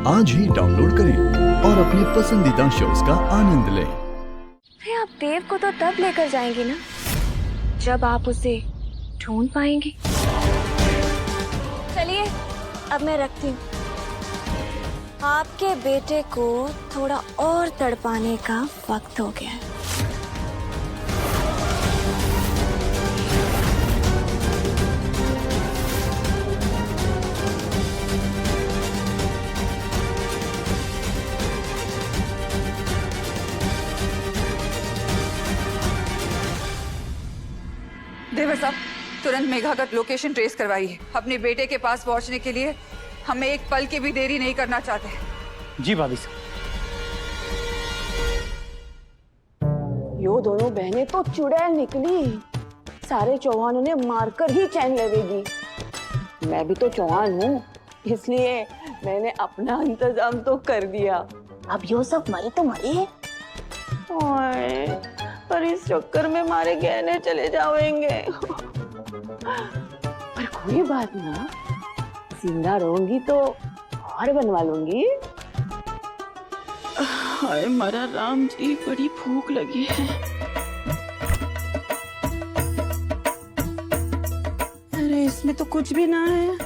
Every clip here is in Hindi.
आज ही डाउनलोड करें और अपने पसंदीदा शोज का आनंद लें। अरे आप देव को तो तब लेकर जाएंगे ना जब आप उसे ढूंढ पाएंगे। चलिए अब मैं रखती हूँ। आपके बेटे को थोड़ा और तड़पाने का वक्त हो गया है। देवर साहब, तुरंत मेघा का लोकेशन ट्रेस करवाइए। अपने बेटे के पास पहुंचने के लिए हमें एक पल की भी देरी नहीं करना चाहते। जी भाभी साहब। यो दोनों बहनें तो चुड़ैल निकली। सारे चौहानों ने मारकर ही चैन लेगी। मैं भी तो चौहान हूँ, इसलिए मैंने अपना इंतजाम तो कर दिया। अब यो सब मरे तो मरे। ओए, पर इस चक्कर में मारे गहने चले जाएंगे। पर कोई बात ना, जिंदा रहूंगी तो और बनवा लूंगी। हाय मारा राम जी, बड़ी भूख लगी है। अरे इसमें तो कुछ भी ना है।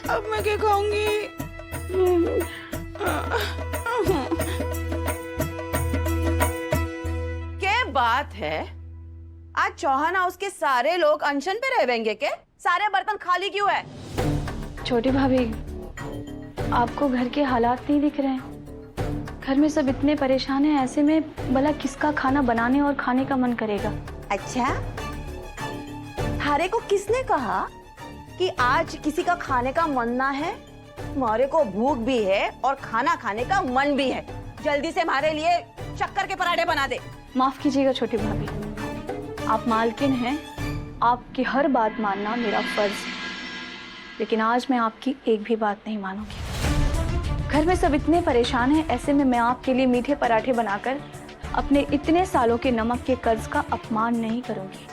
अब मैं क्या खाऊंगी? क्या बात है, आज चौहान हाउस के सारे लोग अनशन पे रहेंगे के? सारे बर्तन खाली क्यों है? छोटी भाभी, आपको घर के हालात नहीं दिख रहे हैं? घर में सब इतने परेशान हैं, ऐसे में भला किसका खाना बनाने और खाने का मन करेगा? अच्छा, थारे को किसने कहा कि आज किसी का खाने का मन ना है? हमारे को भूख भी है और खाना खाने का मन भी है। जल्दी से हमारे लिए शक्कर के पराठे बना दे। माफ कीजिएगा छोटी भाभी, आप मालकिन हैं, आपकी हर बात मानना मेरा फर्ज है, लेकिन आज मैं आपकी एक भी बात नहीं मानूंगी। घर में सब इतने परेशान हैं, ऐसे में मैं आपके लिए मीठे पराठे बनाकर अपने इतने सालों के नमक के कर्ज का अपमान नहीं करूंगी।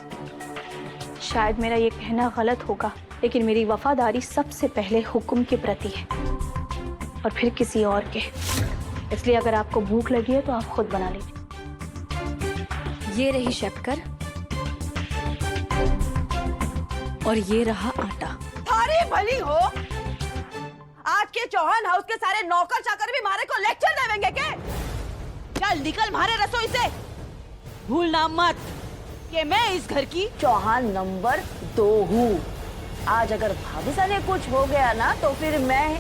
शायद मेरा ये कहना गलत होगा, लेकिन मेरी वफादारी सबसे पहले हुक्म के प्रति है और फिर किसी और के। इसलिए अगर आपको भूख लगी है तो आप खुद बना लीजिए। ये रही शक्कर और ये रहा आटा। थारी भली हो, आज के चौहान हाउस के सारे नौकर चाकर भी मारे को लेक्चर देवेंगे क्या? चल निकल मारे रसोई से। भूलना मत कि मैं इस घर की चौहान नंबर 2 हूँ। आज अगर भाभी सा ने कुछ हो गया ना तो फिर मैं,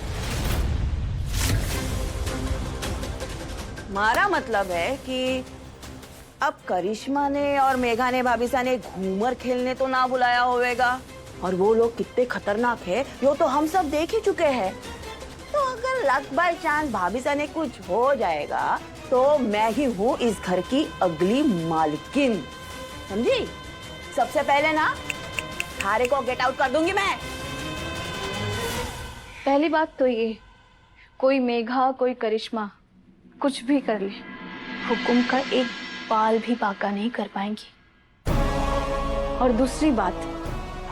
हमारा मतलब है कि अब करिश्मा ने और मेघा ने भाभी सा ने घूमर खेलने तो ना बुलाया होवेगा, और वो लोग कितने खतरनाक है यो तो हम सब देख ही चुके हैं। तो अगर लक बाय चांस भाभी सा ने कुछ हो जाएगा तो मैं ही हूँ इस घर की अगली मालकिन, समझी? सबसे पहले ना थारे को गेट आउट कर दूंगी मैं। पहली बात तो ये, कोई मेघा कोई करिश्मा कुछ भी कर ले, हुक्म का एक बाल भी बाका नहीं कर पाएंगी। और दूसरी बात,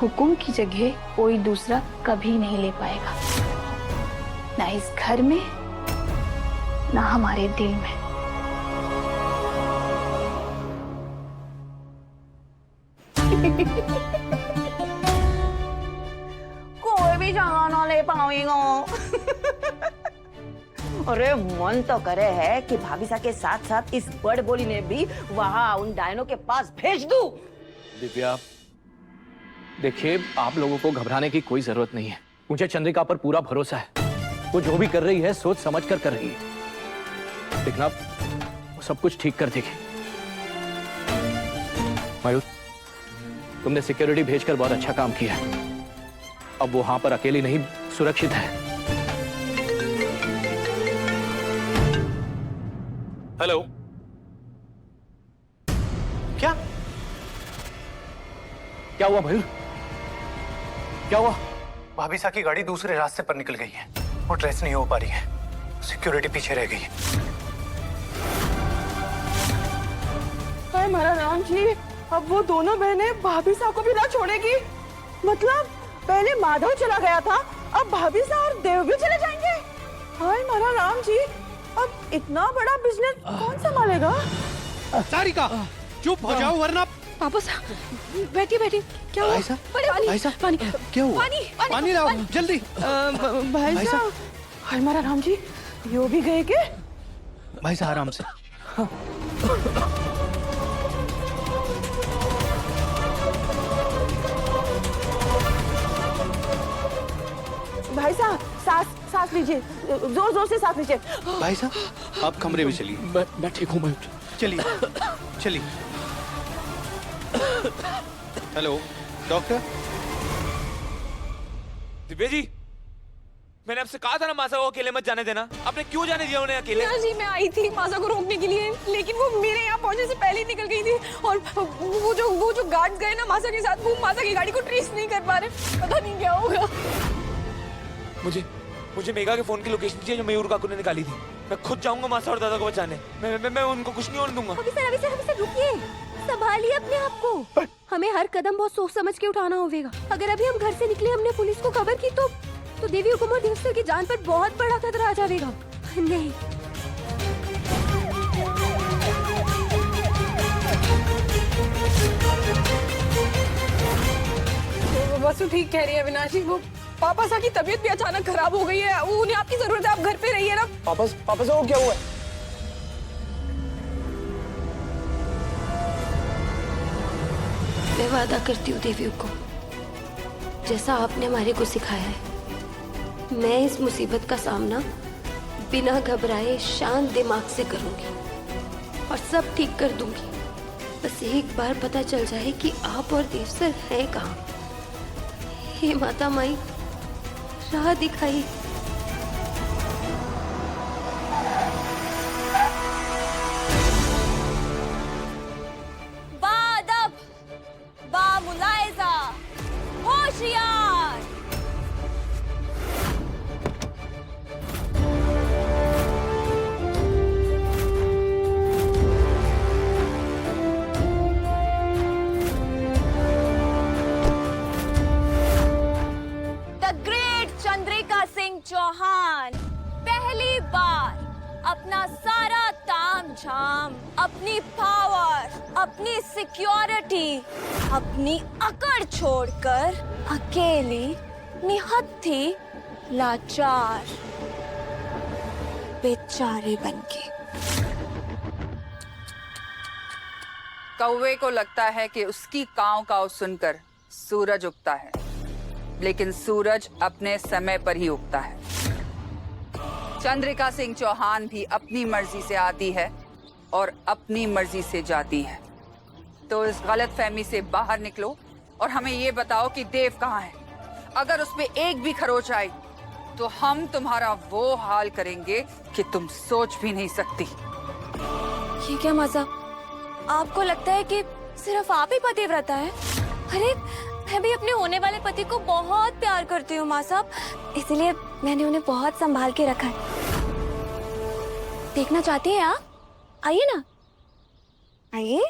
हुक्म की जगह कोई दूसरा कभी नहीं ले पाएगा, ना इस घर में ना हमारे दिल में। कोई भी जगह ना ले पाऊंगा। अरे मन तो करे है कि भाभी सा के साथ साथ इस बड़ बोली ने भी वहाँ उन डायनों के पास भेज दूं। दिव्या, देखिए, आप लोगों को घबराने की कोई जरूरत नहीं है। मुझे चंद्रिका पर पूरा भरोसा है। वो जो भी कर रही है सोच समझ कर रही है। देखना, वो सब कुछ ठीक कर देगी। मयूर, तुमने सिक्योरिटी भेजकर बहुत अच्छा काम किया। अब वो वहां पर अकेली नहीं, सुरक्षित है। हेलो, क्या क्या हुआ मयूर? क्या हुआ? भाभी सा की गाड़ी दूसरे रास्ते पर निकल गई है। वो ट्रेस नहीं हो पा रही है। सिक्योरिटी पीछे रह गई है। हाय हमारा राम जी, अब वो दोनों बहनें भाभी साहब को भी ना छोड़ेगी। मतलब पहले माधव चला गया था, अब भाभी साहब और देव भी चले जाएंगे। हाय हमारा राम जी, अब इतना बड़ा बिजनेस कौन संभालेगा? सारिका चुप हो जाओ वरना। पापा साहब बैठिए बैठिए। क्या हुआ? पानी क्या हुआ? पानी लाओ जल्दी। भाई साहब, हाय हमारा राम जी, यो भी गए के? भाई साहब आराम से। भाई साहब सांस लीजिए, जोर जोर से सांस लीजिए। भाई साहब आप कमरे में चलिए। मैं ठीक हूँ। मैं चलिए चलिए। Hello doctor. दिव्या जी, मैंने आपसे कहा था ना मासा को अकेले मत जाने देना। आपने क्यों जाने दिया उन्हें अकेले? जी मैं आई थी मासा को रोकने के लिए, लेकिन वो मेरे यहाँ पहुंचने से पहले ही निकल गई थी। और वो जो गार्ड्स गए ना मासा के साथ, वो मासा की गाड़ी को ट्रेस नहीं कर पा रहे। पता नहीं क्या होगा। मुझे मेघा के फोन की लोकेशन चाहिए जो मयूर काकू ने निकाली थी। मैं खुद जाऊंगा मासा और दादा को बचाने। मैं उनको कुछ नहीं होने दूंगा। अभी सर रुकिए, संभालिए अपने आप को। हमें हर कदम बहुत सोच समझ के उठाना होगा। अगर अभी हम घर से निकले, हमने पुलिस को खबर की तो देवी हुकुम और देवसर की जान पर बहुत बड़ा खतरा आ जाएगा। नहीं, वसु ठीक कह रही है अविनाश जी। वो पापा सा की तबीयत भी अचानक खराब हो गई है। उन्हें आपकी जरूरत है, आप घर पे रहिए ना। पापा सा को क्या हुआ? मैं वादा करती हूँ देवी को, जैसा आपने हमारे को सिखाया है, मैं इस मुसीबत का सामना बिना घबराए शांत दिमाग से करूंगी और सब ठीक कर दूंगी। बस एक बार पता चल जाए कि आप और देवसर हैं कहाँ। हे माता माई, राह दिखाई। बादब, बामुलाइजा, होशियार। चंद्रिका सिंह चौहान पहली बार अपना सारा तामझाम, अपनी पावर, अपनी सिक्योरिटी, अपनी अकड़ छोड़कर अकेली, निहत्थी, लाचार, बेचारे बनके। कौवे को लगता है कि उसकी काव काव सुनकर सूरज उगता है, लेकिन सूरज अपने समय पर ही उगता है। चंद्रिका सिंह चौहान भी अपनी मर्जी से आती है और अपनी मर्जी से जाती है। तो इस गलतफहमी से बाहर निकलो और हमें ये बताओ कि देव कहाँ है। अगर उसमें एक भी खरोच आई तो हम तुम्हारा वो हाल करेंगे कि तुम सोच भी नहीं सकती। ये क्या मजा? आपको लगता है कि सिर्फ आप ही पतिव्रता है? अरे मैं भी अपने होने वाले पति को बहुत प्यार करती हूँ माँ साहब, इसलिए मैंने उन्हें बहुत संभाल के रखा है। देखना चाहती हैं आप? आइए ना, आइए।